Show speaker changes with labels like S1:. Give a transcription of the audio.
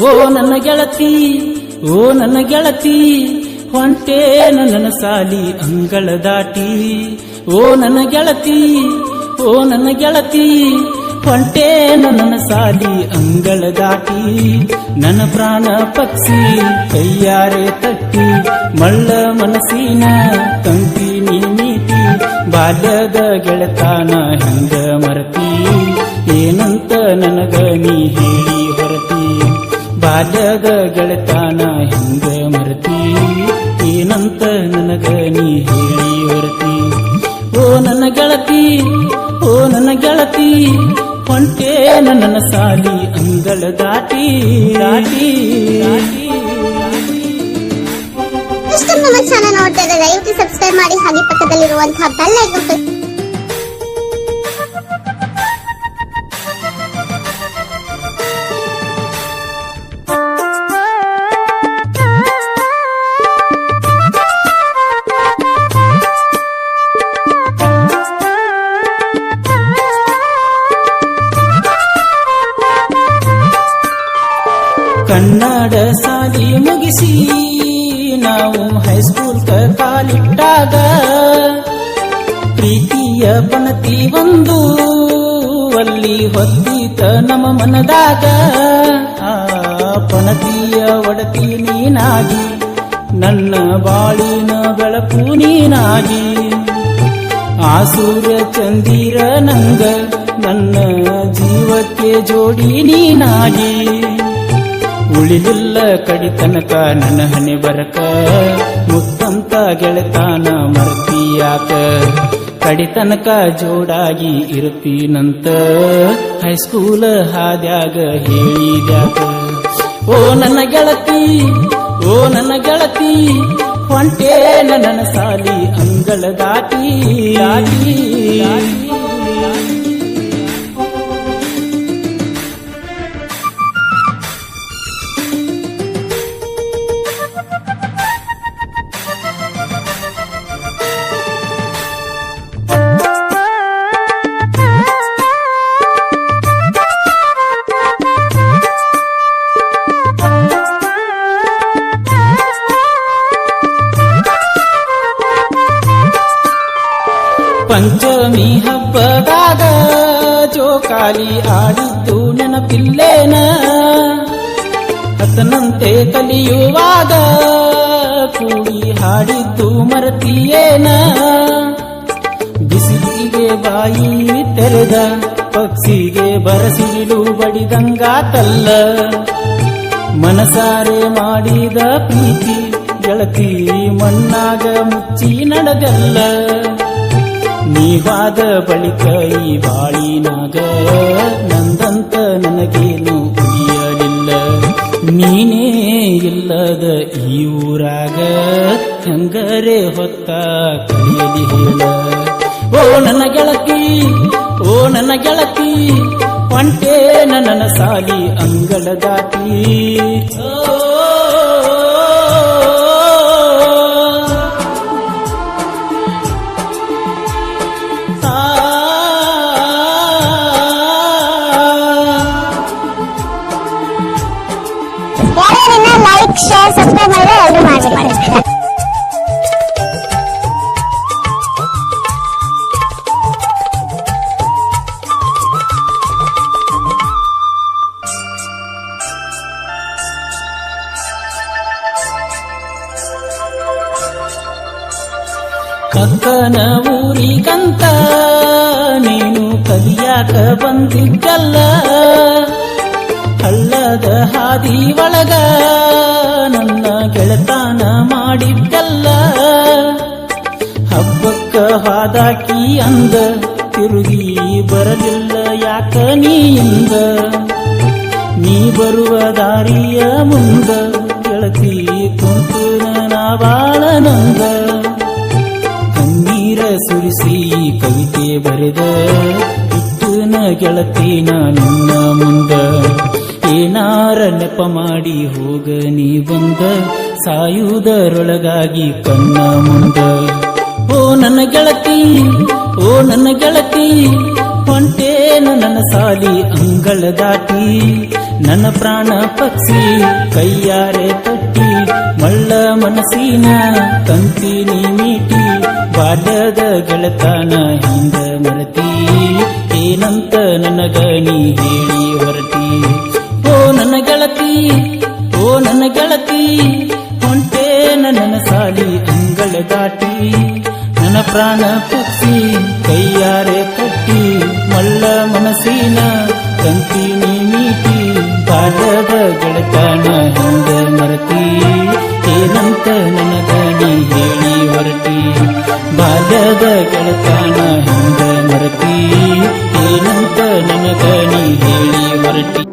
S1: ಓ ನನ್ನ ಗೆಳತಿ, ಓ ನನ್ನ ಗೆಳತಿ, ಹೊಂಟೆ ನನ್ನ ಸಾಲಿ ಅಂಗಳ ದಾಟಿ. ಓ ನನ್ನ ಗೆಳತಿ, ಓ ನನ್ನ ಗೆಳತಿ, ಹೊಂಟೆ ನನ್ನ ಸಾಲಿ ಅಂಗಳ ದಾಟಿ. ನನ್ನ ಪ್ರಾಣ ಪಕ್ಷಿ ಕೈಯಾರೆ ತಟ್ಟಿ, ಮಳ್ಳ ಮನಸ್ಸಿನ ತಂತಿ ನೀತಿ. ಬಾಲ್ಯದ ಗೆಳತಾನ ಹೆಂಗ ಮರತಿ, ಏನಂತ ನನಗ ನೀ ಹೇಳಿ ಹೊರತಿ. ಬಾಲ್ಯದ ಗೆಳತಾನ ಹೆಂಗ ಮರತಿ, ಏನಂತ ನನಗ ನೀ ಹೇಳಿ ಹೊರತಿ. ಓ ನನ್ನ ಗೆಳತಿ, ಓ ನನ್ನ ಗೆಳತಿ, ಹೊಂಟೆ ನನ್ನ ಸಾಲಿ ಅಂಗಳ ದಾಟಿ ದಾಟಿ ದಾಟಿ.
S2: ನಮ್ಮ ಚಾನಲ್ ನೋಡ್ತಾ ಇದ್ದಾರೆ, ದಯವಿಟ್ಟು ಸಬ್ಸ್ಕ್ರೈಬ್ ಮಾಡಿ, ಹಾಗೆ ಪಕ್ಕದಲ್ಲಿರುವಂತಹ ಬೆಲ್ ಐಕಾನ್
S1: ಕನ್ನಡ ಸಾಲಿ ಮುಗಿಸಿ ನಾವು ಹೈಸ್ಕೂಲ್ ಕಾಲಿಟ್ಟಾಗ, ಪ್ರೀತಿಯ ಪಣತಿ ಒಂದು ಅಲ್ಲಿ ಹೊತ್ತಿತ ನಮ್ಮ ಮನದಾಗ. ಆ ಪಣತಿಯ ಒಡತಿ ನೀನಾಗಿ, ನನ್ನ ಬಾಳಿನ ಬೆಳಕು ನೀನಾಗಿ. ಆ ಸೂರ್ಯ ಚಂದಿರ ನಂಗ ನನ್ನ ಜೀವಕ್ಕೆ ಜೋಡಿ ನೀನಾಗಿ. ಉಳಿಲಿಲ್ಲ ಕಡಿತನಕ ನನ್ನ ಹಣೆ ಬರಕ, ಮುತ್ತಂತ ಗೆಳತಾನ ಮರ್ತಿಯಾಕ. ಕಡಿತನಕ ಜೋಡಾಗಿ ಇರುತ್ತೀನಂತ ಹೈಸ್ಕೂಲ್ ಹಾದ್ಯಾಗ ಹೇಳಿದ್ಯಾಕ. ಓ ನನ್ನ ಗೆಳತಿ, ಓ ನನ್ನ ಗೆಳತಿ, ಹೊಂಟೆ ನನ್ನ ಸಾಲಿ ಅಂಗಳ ದಾಟಿ ದಾಟಿ ದಾಟಿ. ಪಂಚಮಿ ಹಬ್ಬದಾಗ ಜೋಕಾಲಿ ಆಡಿದ್ದು ನೆನಪಿಲ್ಲೇನ, ಹತ್ತನಂತೆ ಕಲಿಯುವಾಗ ಕೂಡಿ ಹಾಡಿದ್ದು ಮರತಿಯೇನ. ಬಿಸಿಲಿಗೆ ಬಾಯಿ ತೆರೆದ ಪಕ್ಷಿಗೆ ಬರಸಿಲು ಬಡಿದಂಗಾತಲ್ಲ, ಮನಸಾರೆ ಮಾಡಿದ ಪ್ರೀತಿ ಗೆಳತಿ ಮಣ್ಣಾಗ ಮುಚ್ಚಿ ನಡೆದಲ್ಲ. ನೀವಾದ ಬಳಿಕ ಈ ಬಾಳಿನಾಗ ನಂದಂತ ನನಗೇನು ಉಳಿಯಲಿಲ್ಲ. ನೀನೇ ಇಲ್ಲದ ಈ ಊರಾಗ ಹೆಂಗರೆ ಹೊತ್ತ ಕಲಿಯಲಿ ಹೇಳ. ಓ ನನ್ನ ಗೆಳತಿ, ಓ ನನ್ನ ಗೆಳತಿ, ಹೊಂಟೆ ನನ್ನ ಸಾಲಿ ಅಂಗಳ ದಾಟಿ.
S2: ಲೈಕ್, ಶೇರ್, ಸಬ್ಸ್ಕ್ರೈಬ್ ಮಾಡಿದ್ರೆ ಎಲ್ಲರೂ ಮಾಡಿ.
S1: ಅಕ್ಕನ ಊರಿಗಂತ ನೀನು ಕಲಿಯಾಕ ಬಂದಿದ್ದಲ್ಲ, ಹಳ್ಳದ ಹಾದಿ ಒಳಗ ನನ್ನ ಗೆಳತಾನ ಮಾಡಿದ್ದಲ್ಲ. ಹಬ್ಬಕ್ಕ ಹಾದಾಕಿ ಅಂದ ತಿರುಗಿ ಬರಲಿಲ್ಲ ಯಾಕ ನೀಯಿಂದ. ನೀ ಬರುವ ದಾರಿಯ ಮುಂದ ಗೆಳತಿ ಕುಂತು ನಾ ಬಾಳ ನಂದ. ಕಣ್ಣೀರ ಸುರಿಸಿ ಕವಿತೆ ಬರೆದ ಇಟ್ಟನ ಗೆಳತಿ ನಾ ನಿನ್ನ ಮುಂದ. ಏನಾರ ನೆಪ ಮಾಡಿ ಹೋಗ ನೀ ಬಂದ, ಸಾಯುವುದರೊಳಗಾಗಿ ಕಣ್ಣ ಮುಂದ. ಓ ನನ್ನ ಗೆಳತಿ, ಓ ನನ್ನ ಗೆಳತಿ, ಹೊಂಟೇನು ನನ್ನ ಸಾಲಿ ಅಂಗಳ ದಾಟಿ ನನ್ನ ಪ್ರಾಣ ಪಕ್ಷಿ ಕೈಯಾರೆ ತಟ್ಟಿ ಮಳ್ಳ ಮನಸ್ಸಿನ ತಂತಿನಿ ಮೀಟಿ ಬಾಲ್ಯದ ಗೆಳತನ ಹಿಂದ ಮರತಿ ಏನಂತ ನನಗ ನೀ ಹೇಳಿ ಹೊರಟಿ ಓ ನನ್ನ ಗೆಳತಿ ಓ ನನ್ನ ಗೆಳತಿ ಹೊಂಟೇನ ನನ್ನ ಸಾಲಿ ಅಂಗಳ ದಾಟಿ ನನ್ನ ಪ್ರಾಣ ಪಕ್ಷಿ ಕೈಯಾರೆ ಕಟ್ಟಿ ಮಳ್ಳ ಮನಸ್ಸಿನ ತಂತಿನಿ ಮೀಟಿ ಬಾಲ್ಯದ ಗೆಳತನ ಹಿಂದ ಮರತಿ ಏನಂತ ನನಗ ನೀ ಹೇಳಿ ಹೊರಟಿ ಬಾಲ್ಯದ ಗೆಳತನ ಹಿಂದ ಮರತಿ ಏನಂತ ನನಗ ನೀ ಹೇಳಿ ಹೊರಟಿ